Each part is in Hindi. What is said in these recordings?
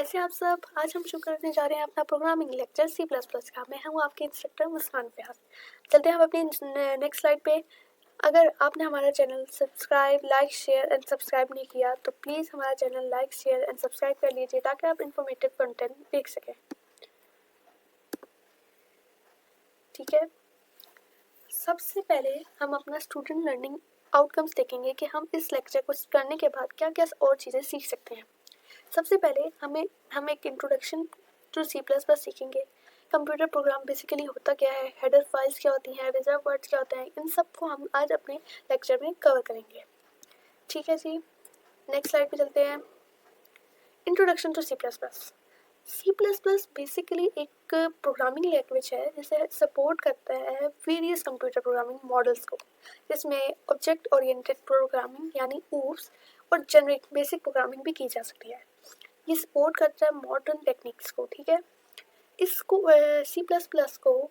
कैसे आप सब। आज हम शुरू करने जा रहे हैं अपना प्रोग्रामिंग लेक्चर C++ का। मैं हूँ आपके इंस्ट्रक्टर मुस्कान फ़याज़। चलते हैं हम अपनी नेक्स्ट स्लाइड पे। अगर आपने हमारा channel subscribe like share and subscribe नहीं किया तो प्लीज़ हमारा channel like share and subscribe कर लीजिए ताकि आप इंफॉर्मेटिव कंटेंट देख सकें। ठीक है, सबसे पहले हम अपना स्टूडेंट लर्निंग आउटकम्स देखेंगे कि हम इस लेक्चर को करने के बाद क्या क्या और चीज़ें सीख सकते हैं। सबसे पहले हम एक इंट्रोडक्शन टू C++ सीखेंगे। कंप्यूटर प्रोग्राम बेसिकली होता क्या है, हेडर फाइल्स क्या होती हैं, रिजर्व वर्ड्स क्या होते हैं, इन सब को हम आज अपने लेक्चर में कवर करेंगे। ठीक है जी, नेक्स्ट स्लाइड पे चलते हैं। इंट्रोडक्शन टू C++ बेसिकली एक प्रोग्रामिंग लैंग्वेज है जिसे सपोर्ट करता है वेरियस कंप्यूटर प्रोग्रामिंग मॉडल्स को, जिसमें ऑब्जेक्ट ओरिएंटेड प्रोग्रामिंग यानी OOPs और जेनरिक बेसिक प्रोग्रामिंग भी की जा सकती है। ये सपोर्ट करता है मॉडर्न टेक्निक्स को। ठीक है, इसको C++ को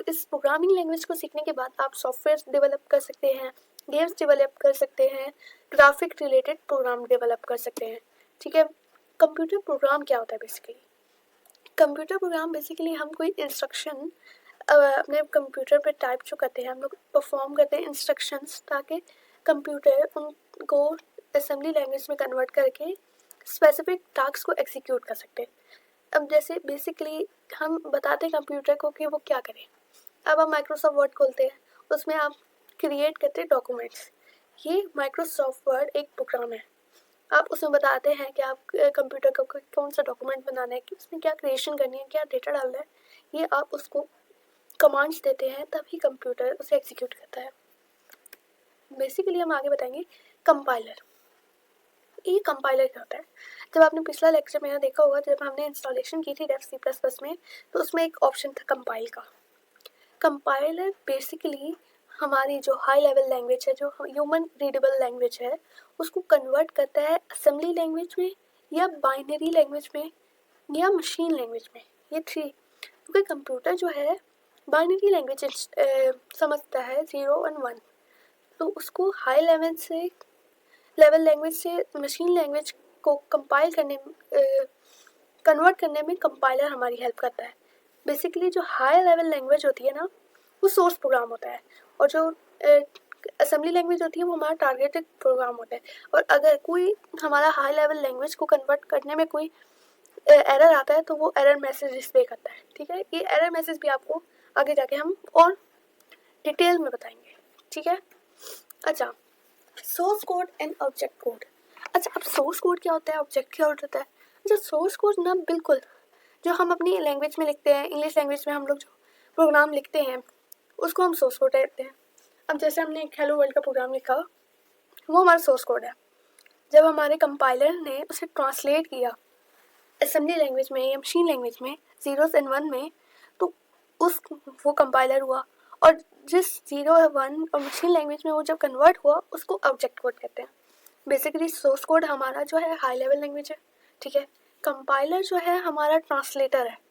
इस प्रोग्रामिंग लैंग्वेज को सीखने के बाद आप सॉफ्टवेयर डेवलप कर सकते हैं, गेम्स डेवलप कर सकते हैं, ग्राफिक रिलेटेड प्रोग्राम डेवलप कर सकते हैं। ठीक है, कंप्यूटर प्रोग्राम क्या होता है बेसिकली? कंप्यूटर प्रोग्राम बेसिकली हम कोई इंस्ट्रक्शन अपने कंप्यूटर पे टाइप जो करते हैं, हम लोग परफॉर्म करते हैं इंस्ट्रक्शंस ताकि कंप्यूटर उनको असेंबली लैंग्वेज में कन्वर्ट करके स्पेसिफिक टास्क को एग्जीक्यूट कर सकते हैं। अब जैसे बेसिकली हम बताते हैं कंप्यूटर को कि वो क्या करे। अब आप माइक्रोसॉफ्ट वर्ड खोलते हैं, उसमें आप क्रिएट करते हैं डॉक्यूमेंट्स। ये माइक्रोसॉफ्ट वर्ड एक प्रोग्राम है। आप उसमें बताते हैं कि आप कंप्यूटर को कौन सा डॉक्यूमेंट बनाना है, कि उसमें क्या क्रिएशन करनी है, क्या डेटा डालना है, ये आप उसको कमांड्स देते हैं, तभी कंप्यूटर उसे एग्जीक्यूट करता है। बेसिकली हम आगे बताएंगे कंपाइलर। ये कंपाइलर क्या होता है? जब आपने पिछला लेक्चर मेरा देखा होगा, जब हमने इंस्टॉलेशन की थी C++ में, तो उसमें एक ऑप्शन था कंपाइल का। कंपाइलर बेसिकली हमारी जो हाई लेवल लैंग्वेज है, जो ह्यूमन रीडेबल लैंग्वेज है, उसको कन्वर्ट करता है असेंबली लैंग्वेज में या बाइनरी लैंग्वेज में या मशीन लैंग्वेज में। ये थ्री, क्योंकि कंप्यूटर जो है बाइनरी लैंग्वेज समझता है 0 और 1, तो उसको हाई लेवल लैंग्वेज से मशीन लैंग्वेज को कंपाइल करने कन्वर्ट करने में कंपाइलर हमारी हेल्प करता है। बेसिकली जो हाई लेवल लैंग्वेज होती है ना, वो सोर्स प्रोग्राम होता है, और जो असेंबली लैंग्वेज होती है वो हमारा टारगेटेड प्रोग्राम होता है। और अगर कोई हमारा हाई लेवल लैंग्वेज को कन्वर्ट करने में कोई एरर आता है तो वो एरर मैसेज डिस्प्ले करता है। ठीक है, ये एरर मैसेज भी आपको आगे जाके हम और डिटेल में बताएंगे। ठीक है, अच्छा, source code and object code. अच्छा, अब सोर्स कोड क्या होता है, ऑब्जेक्ट क्या होता है? अच्छा, सोर्स कोड ना बिल्कुल जो हम अपनी लैंग्वेज में लिखते हैं, इंग्लिश लैंग्वेज में हम लोग जो प्रोग्राम लिखते हैं उसको हम सोर्स कोड कहते हैं। अब जैसे हमने एक हेलो वर्ल्ड का प्रोग्राम लिखा, वो हमारा सोर्स कोड है। जब हमारे कंपाइलर ने उसे ट्रांसलेट किया असेंबली लैंग्वेज में या मशीन लैंग्वेज में, 0 और 1 में, तो वो कंपाइलर हुआ। और जिस 0 और 1 और मशीन लैंग्वेज में वो जब कन्वर्ट हुआ, उसको ऑब्जेक्ट कोड कहते हैं। बेसिकली सोर्स कोड हमारा जो है हाई लेवल लैंग्वेज है। ठीक है, कंपाइलर जो है हमारा ट्रांसलेटर है,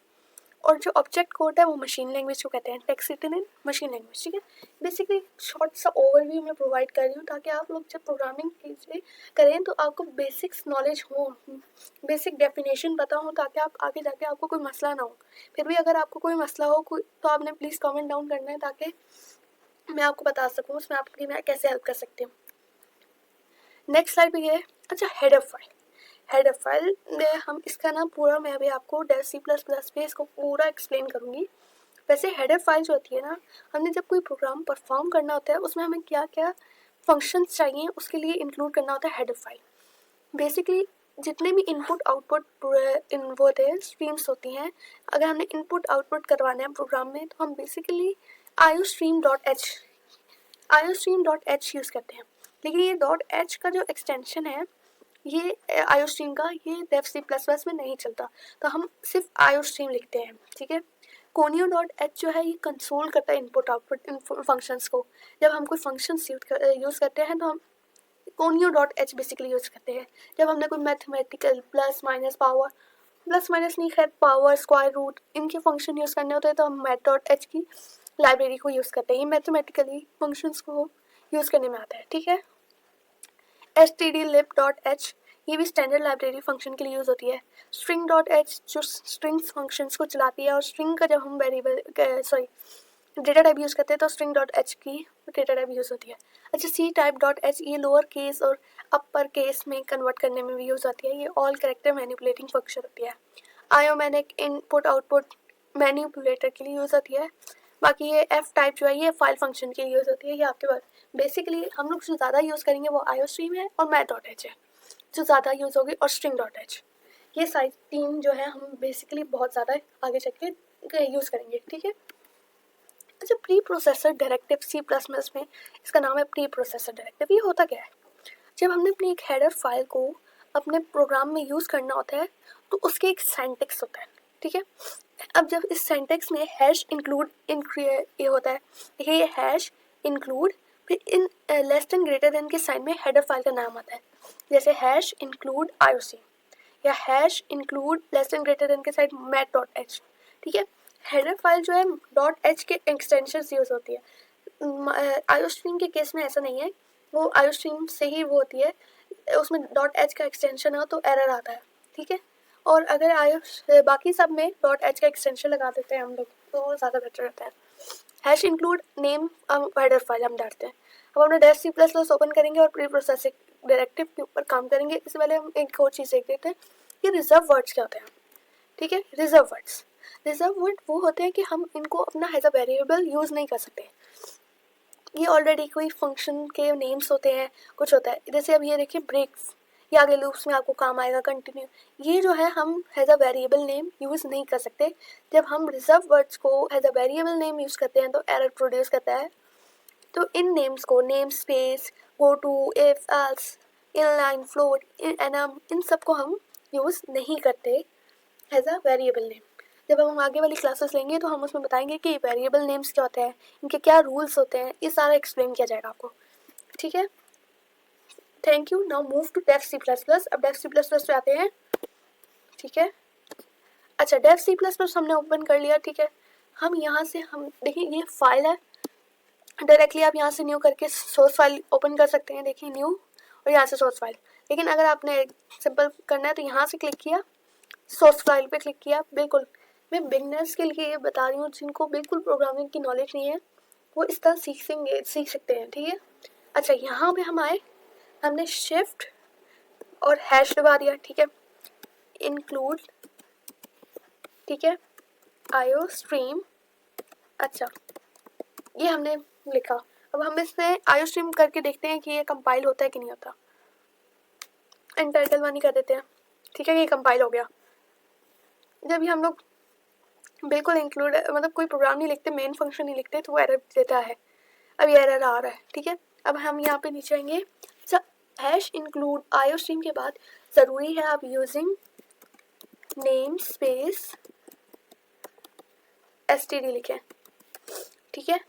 और जो ऑब्जेक्ट कोड है वो मशीन लैंग्वेज को कहते हैं, text written in machine language. ठीक है, बेसिकली शॉर्ट सा ओवरव्यू मैं प्रोवाइड कर रही हूँ ताकि आप लोग जब प्रोग्रामिंग कीजिए करें तो आपको बेसिक्स नॉलेज हो, बेसिक डेफिनेशन पता हो, ताकि आप आगे जाके आपको कोई मसला ना हो। फिर भी अगर आपको कोई मसला हो तो आपने प्लीज़ कमेंट डाउन करना है ताकि मैं आपको बता सकूँ उसमें आपकी मैं कैसे हेल्प कर सकती हूँ। नेक्स्ट स्लाइड पे ये है। अच्छा, हेडर फाइल में हम इसका ना पूरा मैं अभी आपको C++ पे इसको पूरा एक्सप्लेन करूँगी। वैसे हेडर फाइल जो होती है ना, हमने जब कोई प्रोग्राम परफॉर्म करना होता है उसमें हमें क्या क्या फंक्शंस चाहिए उसके लिए इंक्लूड करना होता है हेडर फाइल। बेसिकली जितने भी इनपुट आउटपुट होते हैं, स्ट्रीम्स होती हैं, अगर हमने इनपुट आउटपुट करवाना है प्रोग्राम में तो हम बेसिकली iostream.h यूज़ करते हैं। लेकिन ये .h का जो एक्सटेंशन है, ये iostream का, ये C++ में नहीं चलता, तो हम सिर्फ iostream लिखते हैं। ठीक है, conio.h जो है ये कंसोल करता है इनपुट आउटपुट फंक्शंस को। जब हम कोई फंक्शंस यूज़ करते हैं तो हम conio.h बेसिकली यूज़ करते हैं। जब हमने कोई mathematical plus minus power, plus minus नहीं, खैर पावर स्क्वायर रूट, इनके फंक्शन यूज़ करने होते हैं तो हम math.h की लाइब्रेरी को यूज़ करते हैं। ये मैथमेटिकली फंक्शंस को यूज़ करने में आता है। ठीक है, stdlib.h ये भी स्टैंडर्ड लाइब्रेरी फंक्शन के लिए यूज़ होती है। स्ट्रिंग डॉट एच जो स्ट्रिंग्स फंक्शंस को चलाती है, और स्ट्रिंग का जब हम वेरिएबल डेटा टाइप यूज़ करते हैं तो स्ट्रिंग डॉट एच की डेटा टाइप यूज़ होती है। अच्छा, सी टाइप डॉट एच ये लोअर केस और अपर केस में कन्वर्ट करने में भी यूज़ होती है। ये ऑल कैरेक्टर मैनिपुलेटिंग फंक्शन होती है। आयोमेनिक इनपुट आउटपुट मैनिपुलेटर के लिए यूज़ होती है। बाकी ये एफ टाइप जो है ये फाइल फंक्शन के लिए यूज़ होती है। ये आपके पास बेसिकली हम लोग जो ज़्यादा यूज़ करेंगे वो आयो स्ट्रीम है और मैथ डॉट एच है जो ज़्यादा यूज़ होगी, और स्ट्रिंग डॉट एच। ये सारी तीन जो है हम बेसिकली बहुत ज़्यादा आगे चल के यूज़ करेंगे, ठीक है। अच्छा, pre processor directive C plus plus में इसका नाम है प्री प्रोसेसर डायरेक्टिव। ये होता क्या है? जब हमने अपनी एक हेडर फाइल को अपने प्रोग्राम में यूज़ करना होता है तो उसके एक सिंटैक्स होता है, ठीक है। अब जब इस सिंटैक्स में हैश इंक्लूड ये होता है, देखिए ये हैश इंक्लूड, फिर in less than greater than के साइड में हेडर फाइल का नाम आता है, जैसे हैश इंक्लूड आईओसी या hash include less than greater than के साइड मैथ डॉट एच, ठीक है। हेडर फाइल जो है डॉट एच के एक्सटेंशन यूज़ होती है। आयो स्ट्रीम के केस में ऐसा नहीं है, वो आयो स्ट्रीम से ही वो होती है, उसमें डॉट एच का एक्सटेंशन हो तो एरर आता है, ठीक है। और अगर आयो बाकी सब में डॉट एच का एक्सटेंशन लगा देते हैं हम लोग तो ज़्यादा बेटर रहता है। Hash include name header file हम डालते हैं। अब अपने Dev C plus plus open करेंगे और प्री प्रोसेसिंग डायरेक्टिव के ऊपर काम करेंगे। इससे पहले हम एक और चीज़ देख लेते हैं, ये रिजर्व वर्ड्स क्या होते हैं, ठीक है। रिजर्व वर्ड वो होते हैं कि हम इनको अपना एज अ वेरिएबल यूज़ नहीं कर सकते। ये ऑलरेडी कोई फंक्शन के नेम्स होते हैं, कुछ होता है। जैसे अब ये देखिए ब्रेक्स, ये आगे लूप्स में आपको काम आएगा कंटिन्यू। ये जो है हम as a variable name use नहीं कर सकते। जब हम रिजर्व वर्ड्स को as a variable name use करते हैं तो एरर प्रोड्यूस करता है। तो इन नेम्स को name space, go to, if, else, inline, float, enum, इन सब को हम यूज़ नहीं करते एज अ वेरिएबल नेम। जब हम आगे वाली क्लासेस लेंगे तो हम उसमें बताएंगे कि वेरिएबल नेम्स क्या होते हैं, इनके क्या रूल्स होते हैं, ये सारा एक्सप्लेन किया जाएगा आपको, ठीक है। Thank you. Now move to Dev C plus plus. अब डेफ सी प्लस प्लस पे आते हैं, ठीक है। अच्छा, डेफ सी प्लस प्लस हमने ओपन कर लिया, ठीक है। हम यहाँ से हम देखिए ये फाइल है, डायरेक्टली आप यहाँ से न्यू करके सोर्स फाइल ओपन कर सकते हैं, देखिए न्यू, और यहाँ से सोर्स फाइल। लेकिन अगर आपने सिंपल करना है तो यहाँ से क्लिक किया, सोर्स फाइल पे क्लिक किया। बिल्कुल मैं बिगनर्स के लिए ये बता रही हूँ, जिनको बिल्कुल प्रोग्रामिंग की नॉलेज नहीं है वो इस तरह सीख सकते हैं, ठीक है। अच्छा, यहाँ पे हम आए, हमने शिफ्ट और हैश दबा दिया, ठीक है। इंक्लूड, ठीक है, आयो स्ट्रीम। अच्छा, ये हमने लिखा। अब हम इसमें आयो स्ट्रीम करके देखते हैं कि ये कंपाइल होता है कि नहीं होता। एंटाइटल वन ही कर देते हैं, ठीक है। ये कंपाइल हो गया। जब भी हम लोग बिल्कुल इंक्लूड मतलब कोई प्रोग्राम नहीं लिखते, मेन फंक्शन नहीं लिखते, तो वो एरर देता है। अब ये एरर आ रहा है, ठीक है। अब हम यहाँ पे नीचे आएंगे। अच्छा, हैश इंक्लूड आयो स्ट्रीम के बाद ज़रूरी है आप यूजिंग नेम स्पेस एसटीडी लिखें, ठीक है।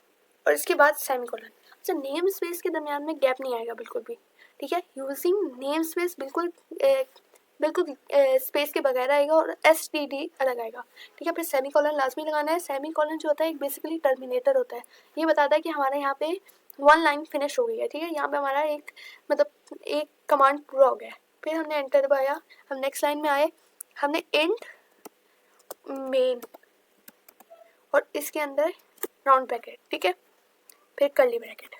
और इसके बाद सेमीकोलन। अच्छा, नेम स्पेस के दरमियान में गैप नहीं आएगा बिल्कुल भी, ठीक है। यूजिंग नेम स्पेस बिल्कुल स्पेस के बगैर आएगा और एसटीडी अलग आएगा, ठीक है। फिर सेमीकोलन लाजमी लगाना है। सेमीकोलन जो होता है एक बेसिकली टर्मिनेटर होता है, ये बताता है कि हमारे यहाँ पे वन लाइन फिनिश हो गई है, ठीक है। यहाँ पे हमारा एक मतलब एक कमांड पूरा हो गया है। फिर हमने एंटर दबाया, हम नेक्स्ट लाइन में आए, हमने इंट मेन और इसके अंदर राउंड ब्रैकेट, ठीक है, फिर कर्ली ब्रैकेट।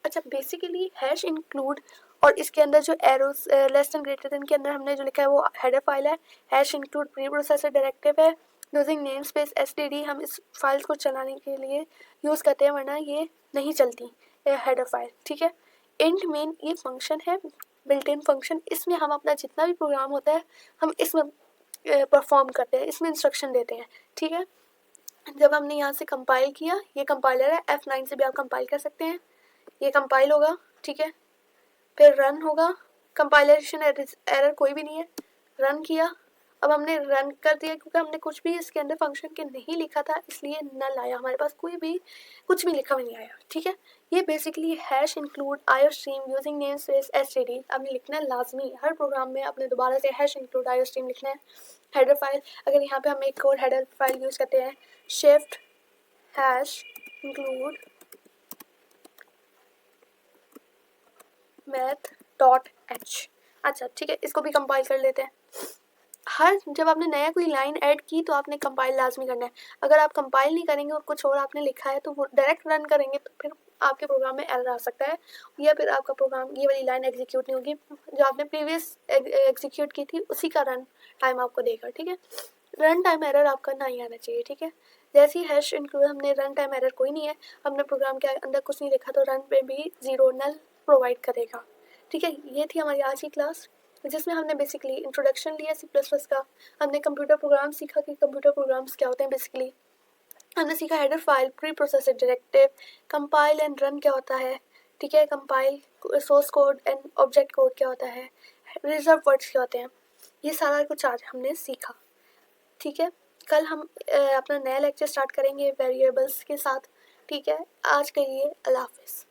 अच्छा, बेसिकली हैश इंक्लूड और इसके अंदर जो arrows less than greater than के अंदर हमने जो लिखा है वो हेडर फाइल है। Hash include pre processor directive है। यूजिंग नेम स्पेस एसटीडी हम इस फाइल्स को चलाने के लिए यूज़ करते हैं, वरना ये नहीं चलती हेडर फाइल, ठीक है। इंट मेन ये फंक्शन है, बिल्ट इन फंक्शन। इसमें हम अपना जितना भी प्रोग्राम होता है हम इसमें परफॉर्म करते हैं, इसमें इंस्ट्रक्शन देते हैं, ठीक है। जब हमने यहाँ से कंपाइल किया, ये कंपाइलर है, F9 से भी आप कंपाइल कर सकते हैं। ये कंपाइल होगा, ठीक है, फिर रन होगा। कंपाइलेशन एरर कोई भी नहीं है, रन किया। अब हमने रन कर दिया क्योंकि हमने कुछ भी इसके अंदर फंक्शन के नहीं लिखा था, इसलिए नल आया, हमारे पास कोई भी कुछ भी लिखा हुआ नहीं आया, ठीक है। ये बेसिकली हैश इंक्लूड आयो stream using name space STD आपने लिखना है लाजमी। हर प्रोग्राम में आपने दोबारा से हैश इंक्लूड आयो स्ट्रीम लिखना है। हेडर फाइल, अगर यहाँ पे हम एक और हेडर फाइल यूज़ करते हैं, shift hash include math dot H, अच्छा ठीक है, इसको भी कंपाइल कर लेते हैं। जब आपने नया कोई लाइन ऐड की तो आपने कंपाइल लाजमी करना है। अगर आप कंपाइल नहीं करेंगे और कुछ और आपने लिखा है तो वो डायरेक्ट रन करेंगे तो फिर आपके प्रोग्राम में एरर आ सकता है, या फिर आपका प्रोग्राम ये वाली लाइन एग्जीक्यूट नहीं होगी, जो आपने प्रीवियस एग्जीक्यूट की थी उसी का रन टाइम आपको देगा। ठीक है, रन टाइम एरर आपका नहीं आना चाहिए। ठीक है, जैसे ही हैश इंक्लूड, हमने रन टाइम एरर कोई नहीं है, हमने प्रोग्राम के अंदर कुछ नहीं लिखा तो रन पे भी 0 नल प्रोवाइड करेगा। ठीक है, ये थी हमारी आज की क्लास जिसमें हमने बेसिकली इंट्रोडक्शन लिया C++ का। हमने कंप्यूटर प्रोग्राम सीखा कि कंप्यूटर प्रोग्राम्स क्या होते हैं। बेसिकली हमने सीखा header file, pre processor directive, compile and run क्या होता है। ठीक है, compile, source code and object code क्या होता है, रिजर्व वर्ड्स क्या होते हैं, ये सारा कुछ आज हमने सीखा। ठीक है, कल हम अपना नया लेक्चर स्टार्ट करेंगे वेरिएबल्स के साथ। ठीक है, आज के लिए अल्लाह हाफिज़।